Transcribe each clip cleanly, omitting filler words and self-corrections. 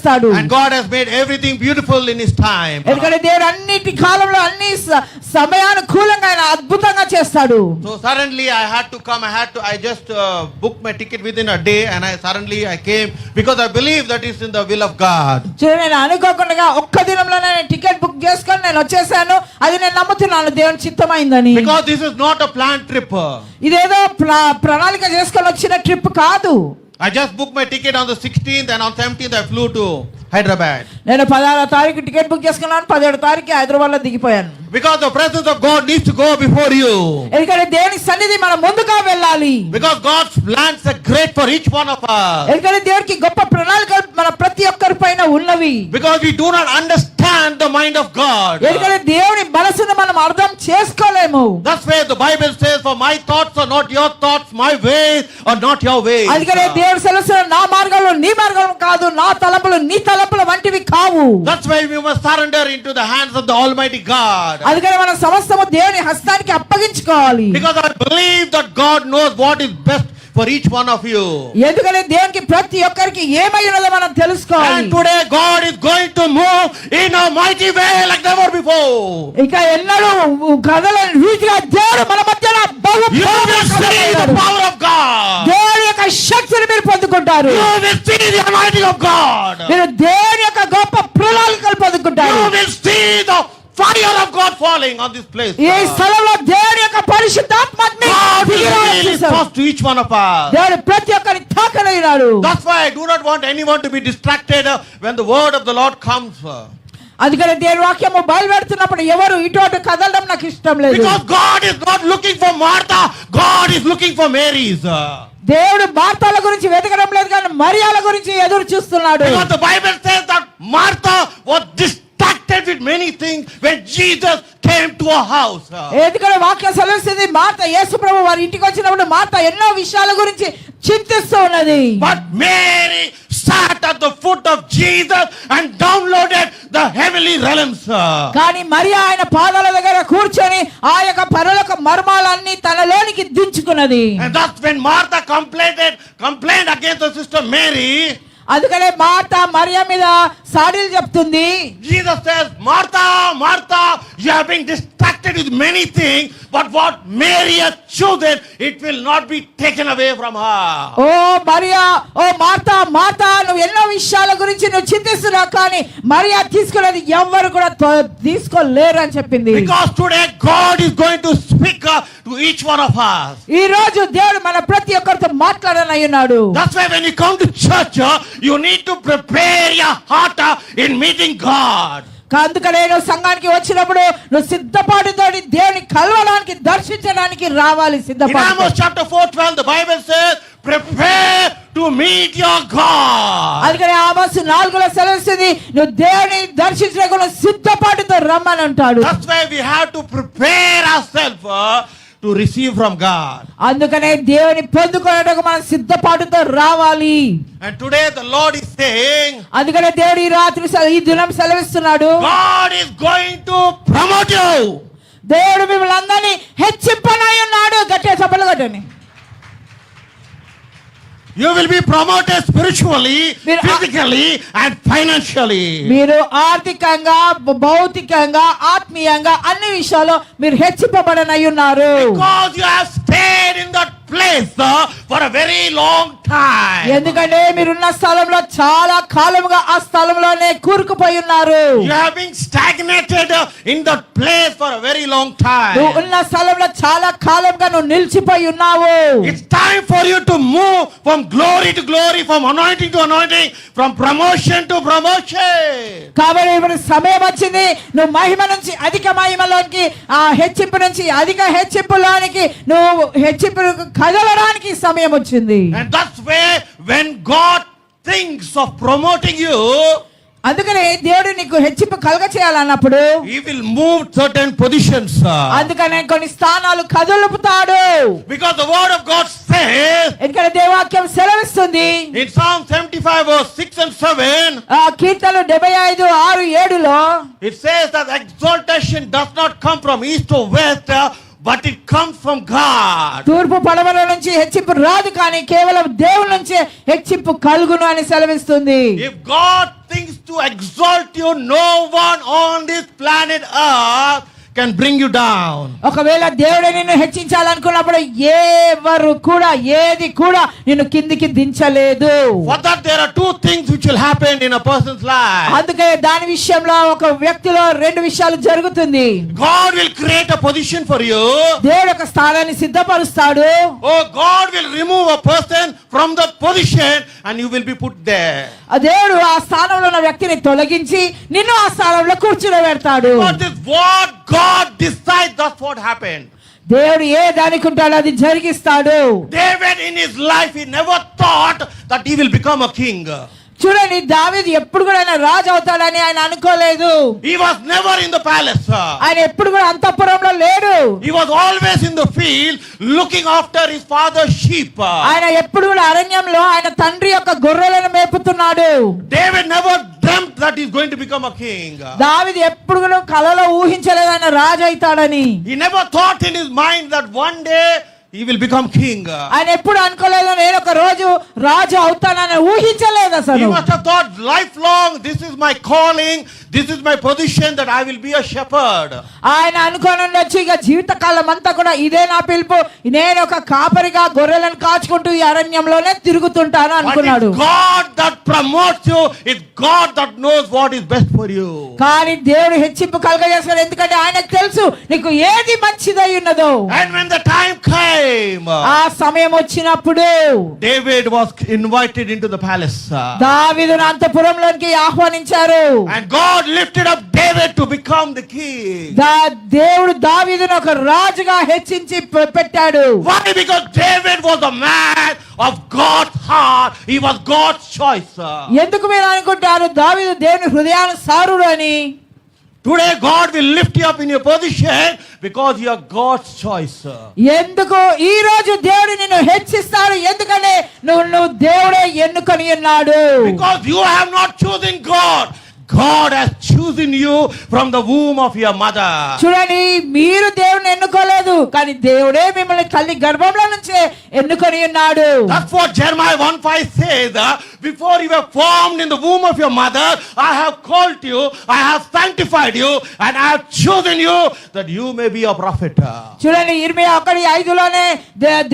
చేస్తాడు. And God has made everything beautiful in His time. ఎందుకంటే దేవుడు అన్నిటి కాలంలో అన్ని సమయానుకూలంగా ఆయన అద్భుతంగా చేస్తాడు. So suddenly I had to come. I just booked my ticket within a day, and I came because I believe that is in the will of God. నేను అనుకోకుండా ఒక్క దినంలో నేను టికెట్ బుక్ చేసుకొని నేను వచ్చేసాను. అది నేను నమ్ముతున్నాను దేవుని చిత్తమైందని. Because this is not a planned trip. ఇదేదో ప్రణాళిక చేసుకొని వచ్చిన ట్రిప్ కాదు. I just booked my ticket on the 16th, and on 17th I flew to Hyderabad. నేను 16వ తారీఖు టికెట్ బుక్ చేసుకున్నాను. 17వ తారీఖు హైదరాబాద్ లో దిగిపోయాను. Because the presence of God needs to go before you. ఎందుకంటే దేవుని సన్నిధి మనం ముందుగా వెళ్ళాలి. Because God's plans are great for each one of us. ఎందుకంటే దేవునికి గొప్ప ప్రణాళికలు మన ప్రతి ఒక్కరి పైన ఉన్నవి. Because we do not understand the mind of God. ఎందుకంటే దేవుని మనసును మనం అర్థం చేసుకోలేము. That's why the Bible says, for my thoughts are not your thoughts, my ways are not your ways. అందుకనే దేవుడు సెలవుస్తున్నాడు, నా మార్గాలు నీ మార్గం కాదు, నా తలంపులు నీ తలంపుల వంటివి కావు. That's why we must surrender into the hands of the Almighty God. అందుకనే మనం సమస్తము దేవుని హస్తానికి అప్పగించుకోవాలి. Because I believe that God knows what is best for each one of you. ఎందుకంటే దేవునికి ప్రతి ఒక్కరికి ఏమై ఉన్నదో మనం తెలుసుకోవాలి. And today God is going to move in a mighty way like never before. ఇక ఎన్నడూ కదలని రీతిగా దేవుడు మన మధ్యన You will see the power of God. దేవుని యొక్క శక్తిని మీరు పొందుకుంటారు. You will see the anointing of God. మీరు దేవుని యొక్క గొప్ప ప్రణాళికలు పొందుకుంటారు. You will see the fire of God falling on this place. ఈ స్థలంలో దేవుని యొక్క పరిశుద్ధాత్మ అగ్ని close to each one of us. దేవుడు ప్రతి ఒక్కరిని తాకనయ్యాడు. That's why I do not want anyone to be distracted when the word of the Lord comes. అందుకని దేవుని వాక్యము బయలుపెడుతున్నప్పుడు ఎవరు ఇటు అటు కదలడం నాకు ఇష్టం లేదు. Because God is not looking for Martha, God is looking for Mary's. దేవుడు మార్తాల గురించి వెతకడం లేదు కానీ మరియాల గురించి ఎదురు చూస్తున్నాడు. Because the Bible says that Martha was distracted with many things when Jesus came to her house. ఎందుకంటే వాక్యం సెలవిస్తుంది, మార్త యేసు ప్రభు వారి ఇంటికి వచ్చినప్పుడు మార్త ఎన్నో విషయాల గురించి చింతిస్తూ ఉన్నది. But Mary sat at the foot of Jesus and downloaded the heavenly realms. కానీ మరియా ఆయన పాదాల దగ్గర కూర్చొని ఆ యొక్క పరలోక మర్మాలన్నీ తనలోనికి దించుకున్నది. And that's when Martha complained against her sister Mary. అందుకనే మార్త మరియా మీద సాడీలు చెప్తుంది. Jesus says, Martha, Martha, you have been distracted with many things, but what Mary has chosen, it will not be taken away from her. ఓ Maria, ఓ Martha, Martha, నువ్వు ఎన్నో విషయాల గురించి నువ్వు చింతిస్తున్నావు కానీ మరియా తీసుకున్నది ఎవ్వరు కూడా తీసుకోలేరు అని చెప్పింది. Because today God is going to speak to each one of us. ఈ రోజు దేవుడు మన ప్రతి ఒక్కరితో మాట్లాడనయ్యున్నాడు. That's why when you come to church, you need to prepare your heart in meeting God. అందుకనే నువ్వు సంఘానికి వచ్చినప్పుడు నువ్వు సిద్ధపాటుతోటి దేవుని కలవడానికి దర్శించడానికి రావాలి. సిద్ధపాటు. In Amos chapter 4:12 the Bible says, prepare to meet your God. అందుకనే ఆమోసు 4లో సెలవిస్తుంది, నువ్వు దేవుని దర్శించడానికి సిద్ధపాటుతో రమ్మని అంటాడు. That's why we have to prepare ourselves to receive from God. అందుకనే దేవుని పొందుకోవడానికి మనం సిద్ధపాటుతో రావాలి. And today the Lord is saying, అందుకనే దేవుడు ఈ రాత్రి ఈ దినం సెలవిస్తున్నాడు, God is going to promote you. దేవుడు మిమ్మల్ని అందరినీ హెచ్చింపనై ఉన్నాడు. గట్టిగా చప్పట్లు కొట్టండి. You will be promoted spiritually, physically and financially. మీరు ఆర్థికంగా, భౌతికంగా, ఆత్మీయంగా అన్ని విషయాల్లో మీరు హెచ్చింపబడనై ఉన్నారు. Because you have stayed in that place for a very long time. ఎందుకంటే మీరున్న స్థలంలో చాలా కాలముగా ఆ స్థలంలోనే కూరుకుపోయి ఉన్నారు. You have been stagnated in that place for a very long time. నువ్వు ఉన్న స్థలంలో చాలా కాలంగా నువ్వు నిలిచిపోయి ఉన్నావు. It's time for you to move from glory to glory, from anointing to anointing, from promotion to promotion. కాబట్టి ఇప్పుడు సమయం వచ్చింది, నువ్వు మహిమ నుంచి అధిక మహిమలోనికి, ఆ హెచ్చింపు నుంచి అధిక హెచ్చింపులోనికి నువ్వు హెచ్చింపు కదలడానికి సమయం వచ్చింది. And that's where when God thinks of promoting you, అందుకనే దేవుడు నీకు హెచ్చింపు కలుగ చేయాలన్నప్పుడు He will move certain positions. అందుకనే కొన్ని స్థానాలు కదులుపుతాడు. Because the word of God says, ఎందుకంటే దేవాక్యం సెలవిస్తుంది in Psalm 75 verse 6 and 7, కీర్తనలు 75, 6, 7లో it says that exaltation does not come from east or west, but it comes from God. తూర్పు పడమర నుంచి హెచ్చింపు రాదు కానీ కేవలం దేవుని నుంచే హెచ్చింపు కలుగును అని సెలవిస్తుంది. If God things to exalt you, no one on this planet earth can bring you down. ఒకవేళ దేవుడే నిన్ను హెచ్చించాలనుకున్నప్పుడు ఎవరు కూడా ఏది కూడా నిన్ను కిందికి దించలేదు. For that there are two things which will happen in a person's life. అందుకే దాని విషయంలో ఒక వ్యక్తిలో రెండు విషయాలు జరుగుతుంది. God will create a position for you. దేవుడు ఒక స్థానాన్ని సిద్ధపరుస్తాడు. Oh, God will remove a person from the position and you will be put there. ఆ దేవుడు ఆ స్థానంలో ఉన్న వ్యక్తిని తొలగించి నిన్ను ఆ స్థానంలో కూర్చోబెడతాడు. What is what God decides, that's what happened. దేవుడు ఏ దానికి ఉంటాడో అది జరిగిస్తాడు. David in his life, he never thought that he will become a king. చూడండి, దావీదు ఎప్పుడు కూడా ఆయన రాజు అవుతాడని ఆయన అనుకోలేదు. He was never in the palace. ఆయన ఎప్పుడు కూడా అంతఃపురంలో లేడు. He was always in the field looking after his father's sheep. ఆయన ఎప్పుడు కూడా అరణ్యంలో ఆయన తండ్రి యొక్క గొర్రెలను మేపుతున్నాడు. David never dreamt that he's going to become a king. దావీదు ఎప్పుడు కూడా కలలో ఊహించలేదు ఆయన రాజు అవుతాడని. He never thought in his mind that one day he will become king. ఆయన ఎప్పుడు అనుకోలేదు నేను ఒక రోజు రాజు అవుతానని ఊహించలేదు He అసలు. must have thought lifelong, this is my calling, this is my position, that I will be a shepherd. ఆయన అనుకోని ఉండొచ్చు ఇక జీవితకాలం అంతా కూడా ఇదే నా పిలుపు, నేను ఒక కాపరిగా గొర్రెలను కాచుకుంటూ ఈ అరణ్యంలోనే తిరుగుతుంటాను But అనుకున్నాడు. it's God that promotes you, it's God that knows what is best for you. కానీ దేవుడు హెచ్చింపు కలగజేస్తాడు, ఎందుకంటే ఆయనకు తెలుసు నీకు ఏది మంచిదై ఉన్నదో. And when the time came, ఆ సమయం వచ్చినప్పుడు David was invited into the palace. దావీదును అంతఃపురంలోకి ఆహ్వానించారు. And God lifted up David to become the king. దేవుడు దావీదును ఒక రాజుగా హెచ్చించి పెట్టాడు. Why? Because David was a man of God's heart. He was God's choice. ఎందుకు మీరు అనుకుంటారు దావీదు దేవుని హృదయానుసారుడు అని? Today God will lift you up in your position because you are God's choice. ఎందుకు ఈ రోజు దేవుడు నిన్ను హెచ్చిస్తాడు? ఎందుకంటే నువ్వు దేవుడే ఎన్నుకొని ఉన్నాడు. Because you have not chosen God. God has chosen you from the womb of your mother. చూడండి, మీరు దేవుని ఎన్నుకోలేదు, కానీ దేవుడే మిమ్మల్ని తల్లి గర్భంలో నుంచే ఎన్నుకొని ఉన్నాడు. That's what Jeremiah 1:5 says. Before you were formed in the womb of your mother, I have called you, I have sanctified you, and I have chosen you that you may be a prophet. చూడండి, ఇర్మియా 1:5లోనే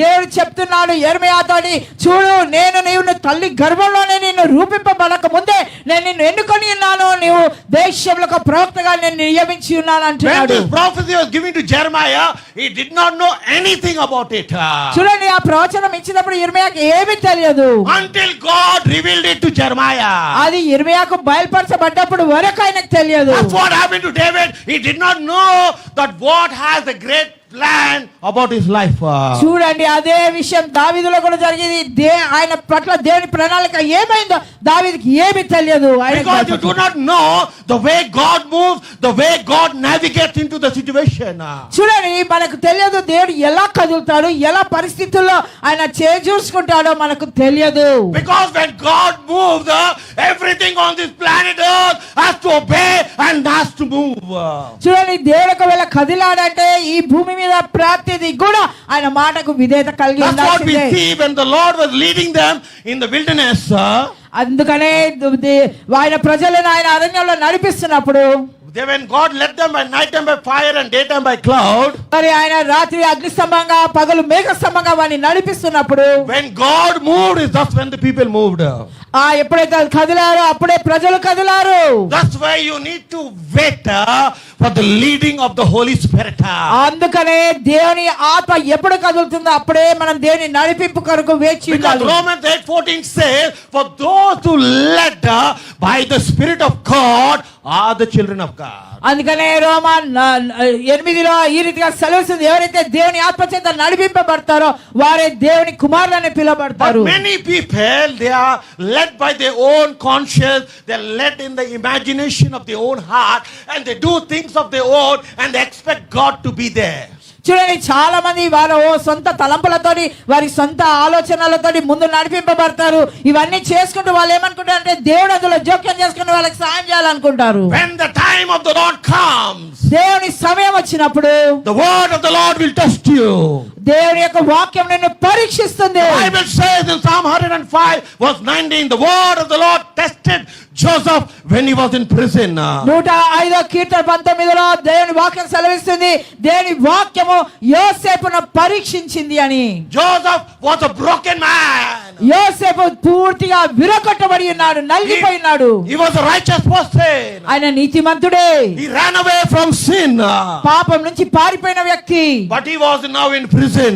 దేవుడు చెప్తున్నాడు యెర్మయాతోని, చూడు నేను నీవు తల్లి గర్భంలోనే నిన్ను రూపింపబడక ముందే నేను నిన్ను ఎన్నుకొని ఉన్నాను, నీవు దేశంలో ఒక ప్రవక్తగా నేను నియమించి ఉన్నాను When అంటున్నాడు. this prophecy was given to Jeremiah, he did not know anything about it. చూడండి, ఆ ప్రవచనం ఇచ్చినప్పుడు ఇర్మియాకి ఏమీ తెలియదు. Until God revealed it to Jeremiah. అది ఇర్మియాకు బయలుపరచబడ్డప్పుడు వరకు ఆయనకు తెలియదు. That's what happened to David. He did not know that God has a great plan about his life. చూడండి, అదే విషయం దావీదులో కూడా జరిగింది. ఆయన పట్ల దేవుని ప్రణాళిక ఏమైందో దావీదుకి ఏమీ తెలియదు. Because you do not know the way God moves, the way God navigates into the situation. చూడండి, మనకు తెలియదు దేవుడు ఎలా కదులుతాడు, ఎలా పరిస్థితుల్లో ఆయన చేజూసుకుంటాడో మనకు తెలియదు. Because when God moves, everything on this planet Earth has to obey and has to move. చూడండి, దేవుడు ఒకవేళ కదిలాడంటే ఈ భూమి మీద ప్రతిది కూడా ఆయన మాటకు విధేయత కలిగి That's what we ఉండాల్సిందే. see when the Lord was leading them in the wilderness. అందుకనే ఆయన ప్రజలను ఆయన అరణ్యంలో నడిపిస్తున్నప్పుడు, When God led them by night time by fire and daytime by cloud. మరి ఆయన రాత్రి అగ్ని స్తంభంగా పగలు మేఘ స్తంభంగా వారిని నడిపిస్తున్నప్పుడు, When God moved, is that's when the people moved. ఎప్పుడైతే కదిలారో అప్పుడే ప్రజలు కదిలారు. That's why you need to wait for the leading of the Holy Spirit. అందుకనే దేవుని ఆత్మ ఎప్పుడు కదులుతుందో అప్పుడే మనం దేవుని నడిపింపు కొరకు వేచి Because ఉండాలి. Romans 8:14 says, for those who led by the Spirit of God are the children of God. అందుకనే రోమా 8లో ఈ రీతిగా సెలవుస్తుంది, ఎవరైతే దేవుని ఆత్మ చేత నడిపింపబడతారో వారే దేవుని కుమారులని But పిలువబడతారు. many people, they are led by their own conscience, they are led in the imagination of their own heart, and they do things of their own and they expect God to be there. చూడండి, చాలా మంది వారి సొంత తలంపులతోని వారి సొంత ఆలోచనలతోని ముందు నడిపింపబడతారు. ఇవన్నీ చేసుకుంటూ వాళ్ళు ఏమనుకుంటారు అంటే దేవుడు అందులో జోక్యం చేసుకుని వాళ్ళకి సాయం చేయాలనుకుంటారు. When the time of the Lord comes, దేవుని సమయం వచ్చినప్పుడు the word of the Lord will test you. దేవుని యొక్క వాక్యం నిన్ను పరీక్షిస్తుంది. Bible says in Psalm 105 verse 19, the word of the Lord tested Joseph when he was in prison. 105వ కీర్తన 19లో దేవుని వాక్యం సెలవిస్తుంది, దేవుని వాక్యము యోసేపును పరీక్షించింది అని. Joseph was a broken man. యోసేపు పూర్తిగా విరగొట్టబడి ఉన్నాడు, నలిగిపోయినాడు. He was a righteous person. ఆయన నీతిమంతుడే, He ran away from sin. పాపం నుంచి పారిపోయిన వ్యక్తి. But he was now in prison.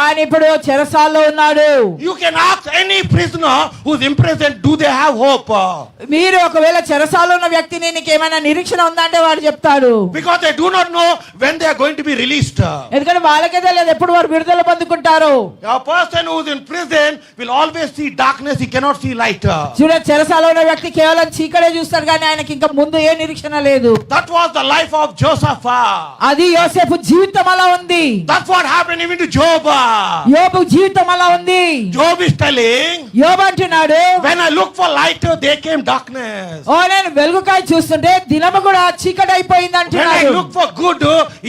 ఆయన ఇప్పుడు చెరసాల్లో ఉన్నాడు. You can ask any prisoner who's imprisoned, do they have hope? మీరు ఒకవేళ చెరసాల్లో ఉన్న వ్యక్తిని నీకు ఏమైనా నిరీక్షణ ఉందా అంటే వాడు చెప్తాడు. Because they do not know when they are going to be released. ఎందుకంటే వాళ్ళకే తెలియదు ఎప్పుడు వారు విడుదల పొందుకుంటారు. A person who's in prison will always see darkness, he cannot see light. చూడ చెరసాల్లో ఉన్న వ్యక్తి కేవలం చీకటే చూస్తాడు కానీ ఆయనకి ఇంకా ముందు ఏ నిరీక్షణ లేదు. That was the life of Joseph. అది యోసేపు జీవితం అలా ఉంది. That's what happened even to Job. యోబు జీవితం అలా ఉంది. Job is telling, యోబు అంటున్నాడు, when I look for light, there came darkness. ఓ నేను వెలుగుకాయ చూస్తుంటే దినము కూడా చీకటి అయిపోయింది When I అంటున్నాడు. look for good,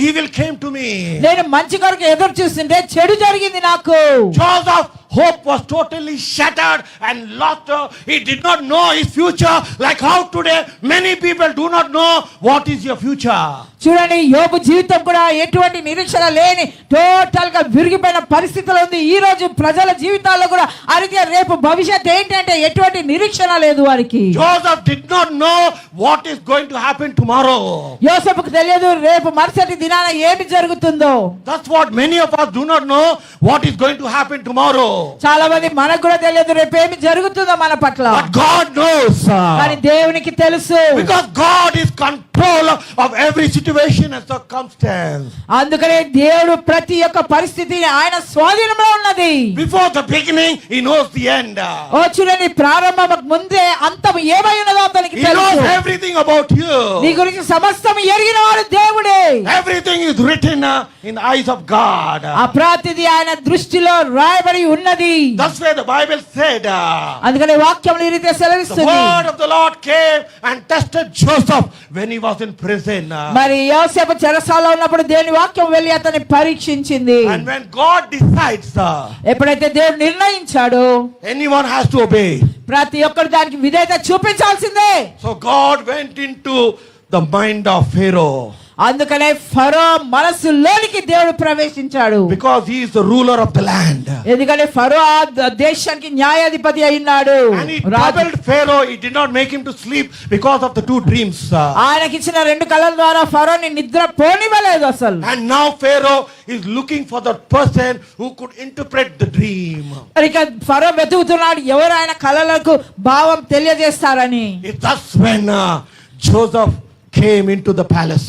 evil came to me. నేను మంచి కొరకు ఎదురు చూస్తుంటే చెడు జరిగింది నాకు. Joseph hope was totally shattered and lost. He did not know his future, like how today many people do not know what is your future. చూడండి యోబు జీవితం కూడా ఎటువంటి నిరీక్షణ లేని టోటల్ గా విరిగిపోయిన పరిస్థితిలో ఉంది. ఈ రోజు ప్రజల జీవితాల్లో కూడా అరిగే రేపు భవిష్యత్ ఏంటంటే ఎటువంటి నిరీక్షణ లేదు వారికి. Joseph did not know what is going to happen tomorrow. యోసేపుకు తెలియదు రేపు మరుసటి దినాన ఏమి జరుగుతుందో. That's what many of us do not know what is going to happen tomorrow. చాలా మంది మనకు కూడా తెలియదు రేపు ఏమి జరుగుతుందో మన పట్ల. But God knows. కానీ దేవునికి తెలుసు. Because God is control of every situation and circumstance. అందుకనే దేవుడు ప్రతి ఒక్క పరిస్థితిని ఆయన స్వాధీనంలో ఉన్నది. Before the beginning, He knows the end. ఓ చూడండి ప్రారంభం ముందే అంతం ఏమై ఉన్నదో అతనికి He knows తెలుసు. everything about you. నీ గురించి సమస్తం ఎరిగినవాడు దేవుడే. Everything is written in the eyes of God. ఆ ప్రతిది ఆయన దృష్టిలో రాయబడి ఉన్నది. That's why the Bible said, అందుకనే వాక్యం ఈ రీతిగా the సెలవిస్తుంది. word of the Lord came and tested Joseph when he was in prison. మరి యోసేపు చెరసాలలో ఉన్నప్పుడు దేవుని వాక్యం వెళ్ళి అతన్ని పరీక్షించింది. And when God decides, ఎప్పుడైతే దేవుడు నిర్ణయించాడో anyone has to obey. ప్రతి ఒక్కరు దానికి విధేయత చూపించాల్సిందే. So God went into the mind of Pharaoh. అందుకనే ఫరో మనసులోనికి దేవుడు ప్రవేశించాడు. Because he is the ruler of the land. ఎందుకంటే ఫరో ఆ దేశానికి న్యాయాధిపతి అయినాడు. And he troubled Pharaoh. He did not make him to sleep because of the two dreams. ఆయనకి ఇచ్చిన రెండు కళల ద్వారా ఫరోని నిద్ర పోనివ్వలేదు అసలు. And now Pharaoh is looking for the person who could interpret the dream. ఇక ఫరో వెతుకుతున్నాడు ఎవరు ఆయన కళలకు భావం తెలియజేస్తారని. That's when Joseph came into the palace.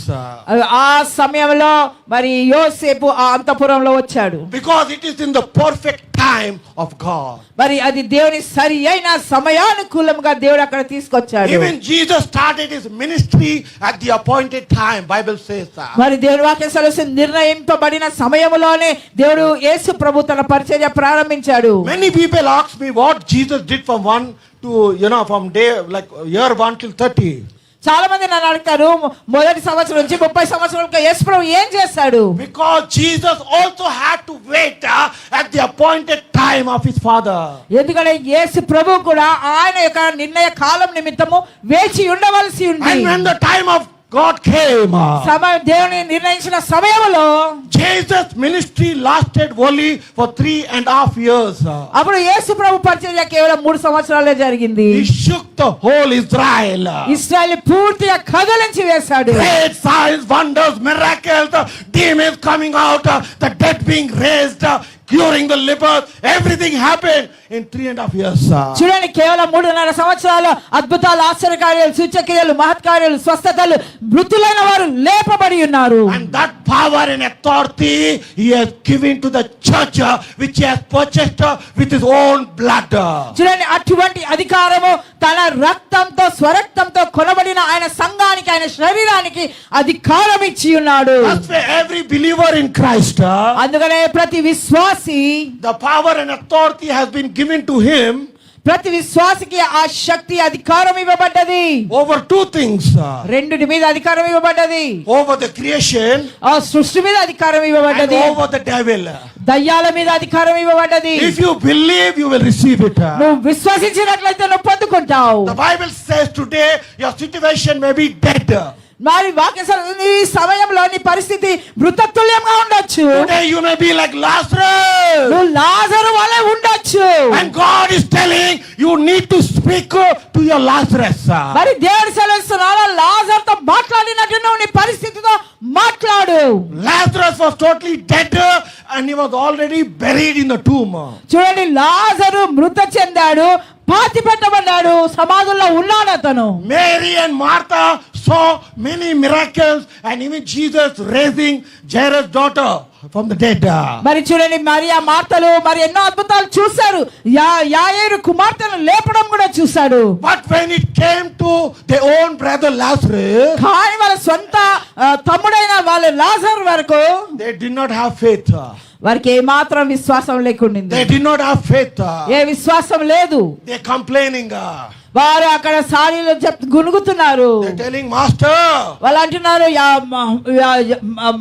ఆ సమయంలో మరి యోసేపు ఆ అంతఃపురంలో వచ్చాడు. Because it is in the perfect time of God. మరి అది దేవుని సరి అయిన సమయానుకూలంగా దేవుడు అక్కడ తీసుకొచ్చాడు. Even Jesus started his ministry at the appointed time. Bible says that. మరి దేవుని వాక్యం సెలవుస్తుంది నిర్ణయింపబడిన సమయంలోనే దేవుడు యేసు ప్రభు తన పరిచర్య ప్రారంభించాడు. Many people ask me what Jesus did from 1 to from day like year 1 till 30. చాలా మంది నన్ను అడుగుతారు మొదటి సంవత్సరం నుంచి 30 సంవత్సరాలకు యేసు ప్రభు ఏం చేశాడు? Because Jesus also had to wait at the appointed time of his father. ఎందుకంటే యేసు ప్రభు కూడా ఆయన యొక్క నిర్ణయ కాలం నిమిత్తము వేచి ఉండవలసి ఉంది. And when the time of God came, సమయం దేవుని నిర్ణయించిన సమయంలో Jesus' ministry lasted only for 3.5 years. అప్పుడు యేసు ప్రభు పరిచర్య కేవలం 3 సంవత్సరాలే జరిగింది. He shook the whole Israel. ఇశ్రాయేలు పూర్తిగా కదిలించి వేశాడు. Great signs, wonders, miracles, demons coming out, the dead being raised, curing the lepers, everything happened in 3.5 years. చూడండి కేవలం 3.5 సంవత్సరాలు అద్భుతాలు ఆశ్చర్యకార్యాలు సూచక్రియలు మహత్కార్యాలు స్వస్థతలు మృతులైన వారు లేపబడి ఉన్నారు. And that power and authority he has given to the church which he has purchased with his own blood. చూడండి అటువంటి అధికారము తన రక్తంతో స్వరక్తంతో కొనబడిన ఆయన సంఘానికి ఆయన శరీరానికి అధికారం ఇచ్చి ఉన్నాడు. That's why every believer in Christ, అందుకనే ప్రతి విశ్వాసి the power and authority has been given to him ప్రతి విశ్వాసికి ఆ శక్తి అధికారం ఇవ్వబడ్డది. Over two things. రెండిటి మీద అధికారం ఇవ్వబడ్డది. Over the creation ఆ సృష్టి మీద అధికారం and ఇవ్వబడ్డది. over the devil. దయ్యాల మీద అధికారం ఇవ్వబడ్డది. If you believe, you will receive it. నువ్వు విశ్వసించినట్లయితే నువ్వు పొందుకుంటావు. The Bible says today your situation may be dead. మరి వాక్య ఈ సమయంలో నీ పరిస్థితి మృతతుల్యంగా ఉండొచ్చు. Today you may be like Lazarus. నువ్వు లాజరు వలె ఉండొచ్చు. And God is telling you need to speak to your Lazarus. మరి దేవుడు సెలవిస్తున్నాడు, లాజరుతో మాట్లాడినట్టు నువ్వు నీ పరిస్థితితో మాట్లాడు. Lazarus was totally dead and he was already buried in the tomb. చూడండి, లాజరు మృత చెందాడు, పాతి పెట్టబడ్డాడు, సమాధుల్లో ఉన్నాడు అతను. Mary and Martha saw many miracles and even Jesus raising Jairus' daughter from the dead. మరి చూడండి, మరియా మార్తలు మరి ఎన్నో అద్భుతాలు చూశారు. యాయేరు కుమార్తెను లేపడం కూడా చూశాడు. But when it came to their own brother Lazarus, కానీ వాళ్ళ సొంత తమ్ముడైన వాళ్ళ లాజరు వరకు they did not have faith. వారికి ఏ మాత్రం విశ్వాసం లేకుండింది. They did not have faith. ఏ విశ్వాసం లేదు. They complaining. వారు అక్కడ సారీలు గునుగుతున్నారు. They telling Master, వాళ్ళు అంటున్నారు,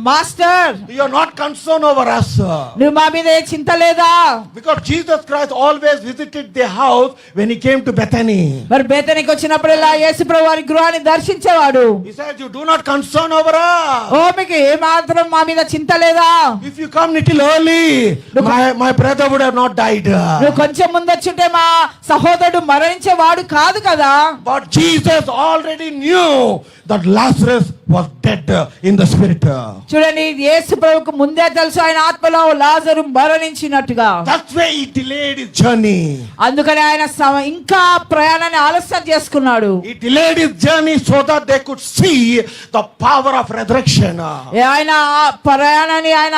master you are not concerned over us. నువ్వు మా మీద ఏ చింత లేదా? Because Jesus Christ always visited their house when he came to Bethany. మరి బేతనీకి వచ్చినప్పుడల్లా యేసుప్రభు వారి గృహాన్ని దర్శించేవాడు. He said, you do not concern over us. ఓ మీకు ఏ మాత్రం మా మీద చింత లేదా? If you come little early, my brother would have not died. నువ్వు కొంచెం ముందు వచ్చుంటే మా సహోదరుడు మరణించేవాడు కాదు కదా. But Jesus already knew that Lazarus was dead in the spirit. చూడండి, యేసు ప్రభువుకు ముందే తెలుసు ఆయన ఆత్మలో లాజరు మరణించినట్టుగా. That's why he delayed his journey. అందుకని ఆయన ఇంకా ప్రయాణాన్ని ఆలస్యం చేసుకున్నాడు. He delayed his journey so that they could see the power of resurrection. ఆయన ప్రయాణాన్ని ఆయన